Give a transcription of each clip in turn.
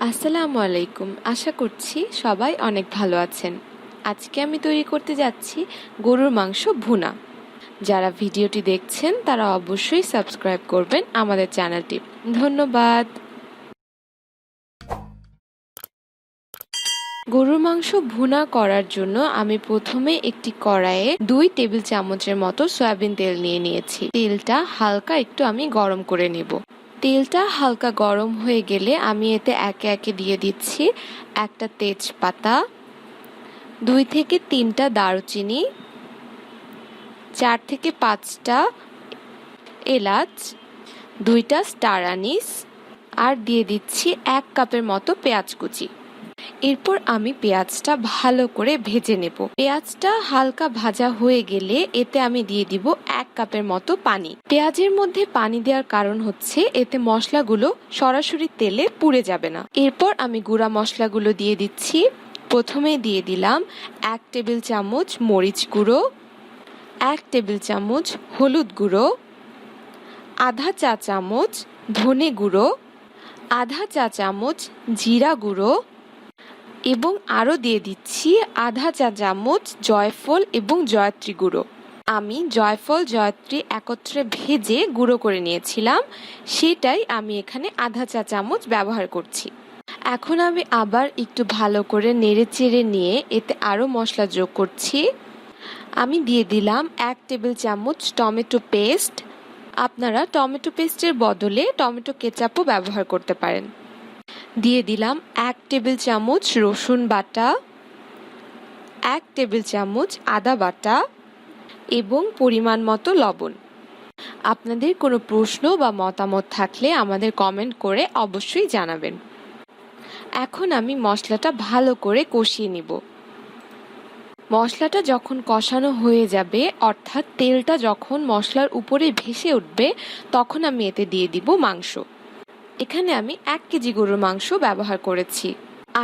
আসসালামু আলাইকুম। আশা করছি সবাই অনেক ভালো আছেন। আজকে আমি তৈরি করতে যাচ্ছি গরুর মাংস ভুনা। যারা ভিডিওটি দেখছেন তারা অবশ্যই সাবস্ক্রাইব করবেন আমাদের চ্যানেলটি। ধন্যবাদ। গরুর মাংস ভুনা করার জন্য আমি প্রথমে একটি কড়াইয়ে 2 টেবিল চামচের মতো সয়াবিন তেল নিয়ে নিয়েছি। তেলটা হালকা একটু আমি গরম করে নেব। তেলটা হালকা গরম হয়ে গেলে আমি এতে একে একে দিয়ে দিচ্ছি একটা তেজপাতা, 2 থেকে 3টা দারুচিনি, 4 থেকে 5টা এলাচ, 2টা স্টার আনিস আর দিয়ে দিচ্ছি 1 কাপের মতো পেঁয়াজ কুচি। এরপর আমি পেঁয়াজটা ভালো করে ভেজে নেব। পেঁয়াজটা হালকা ভাজা হয়ে গেলে এতে আমি দিয়ে দিব 1 কাপের মতো পানি। পেঁয়াজের মধ্যে পানি দেওয়ার কারণ হচ্ছে এতে মশলাগুলো সরাসরি তেলে পুড়ে যাবে না। এরপর আমি গুঁড়া মশলাগুলো দিয়ে দিচ্ছি। প্রথমে দিয়ে দিলাম 1 টেবিল চামচ মরিচ গুঁড়ো, 1 টেবিল চামচ হলুদ গুঁড়ো, আধা চা চামচ ধনে গুঁড়ো, আধা চা চামচ জিরা গুঁড়ো এবং আরও দিয়ে দিচ্ছি আধা চা চামচ জয়ফল এবং জয়ত্রী গুঁড়ো। আমি জয়ফল জয়ত্রী একত্রে ভেজে গুঁড়ো করে নিয়েছিলাম, সেটাই আমি এখানে আধা চা চামচ ব্যবহার করছি। এখন আমি আবার একটু ভালো করে নেড়ে চেড়ে নিয়ে এতে আরও মশলা যোগ করছি। আমি দিয়ে দিলাম 1 টেবিল চামচ টমেটো পেস্ট। আপনারা টমেটো পেস্টের বদলে টমেটো কেচাপও ব্যবহার করতে পারেন। দিয়ে দিলাম 1 টেবিল চামচ রসুন বাটা, 1 টেবিল চামচ আদা বাটা এবং পরিমাণ মতো লবণ। আপনাদের কোনো প্রশ্ন বা মতামত থাকলে আমাদের কমেন্ট করে অবশ্যই জানাবেন। এখন আমি মশলাটা ভালো করে কষিয়ে নিব। মশলাটা যখন কষানো হয়ে যাবে, অর্থাৎ তেলটা যখন মশলার উপরে ভেসে উঠবে, তখন আমি এতে দিয়ে দিব মাংস। এখানে আমি 1 কেজি গরুর মাংস ব্যবহার করেছি।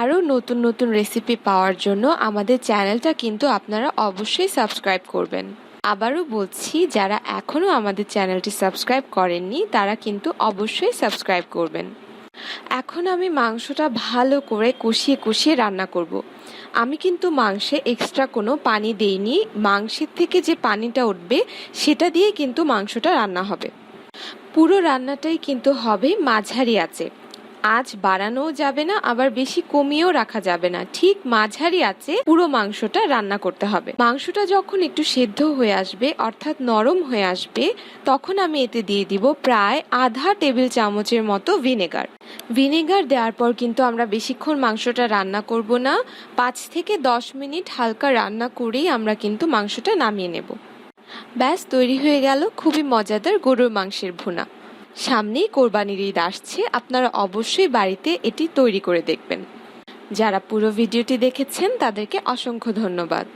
আরও নতুন নতুন রেসিপি পাওয়ার জন্য আমাদের চ্যানেলটা কিন্তু আপনারা অবশ্যই সাবস্ক্রাইব করবেন। আবারও বলছি, যারা এখনও আমাদের চ্যানেলটি সাবস্ক্রাইব করেননি তারা কিন্তু অবশ্যই সাবস্ক্রাইব করবেন। এখন আমি মাংসটা ভালো করে কষিয়ে কষিয়ে রান্না করব। আমি কিন্তু মাংসে এক্সট্রা কোনো পানি দেইনি। মাংসের থেকে যে পানিটা উঠবে সেটা দিয়ে কিন্তু মাংসটা রান্না হবে। পুরো রান্নাটাই কিন্তু হবে মাঝারি আঁচে। আঁচ বাড়ানোও যাবে না, আবার বেশি কমিয়েও রাখা যাবে না। ঠিক মাঝারি আঁচে পুরো মাংসটা রান্না করতে হবে। মাংসটা যখন একটু সেদ্ধ হয়ে আসবে, অর্থাৎ নরম হয়ে আসবে, তখন আমি এতে দিয়ে দিব প্রায় আধা টেবিল চামচের মতো ভিনেগার। ভিনেগার দেওয়ার পর কিন্তু আমরা বেশিক্ষণ মাংসটা রান্না করব না। 5 থেকে 10 মিনিট হালকা রান্না করেই আমরা কিন্তু মাংসটা নামিয়ে নেব। ব্যাস, তৈরি হয়ে গেল খুবই মজাদার গরুর মাংসের ভুনা। সামনেই কোরবানির ঈদ আসছে, আপনারা অবশ্যই বাড়িতে এটি তৈরি করে দেখবেন। যারা পুরো ভিডিওটি দেখেছেন তাদেরকে অসংখ্য ধন্যবাদ।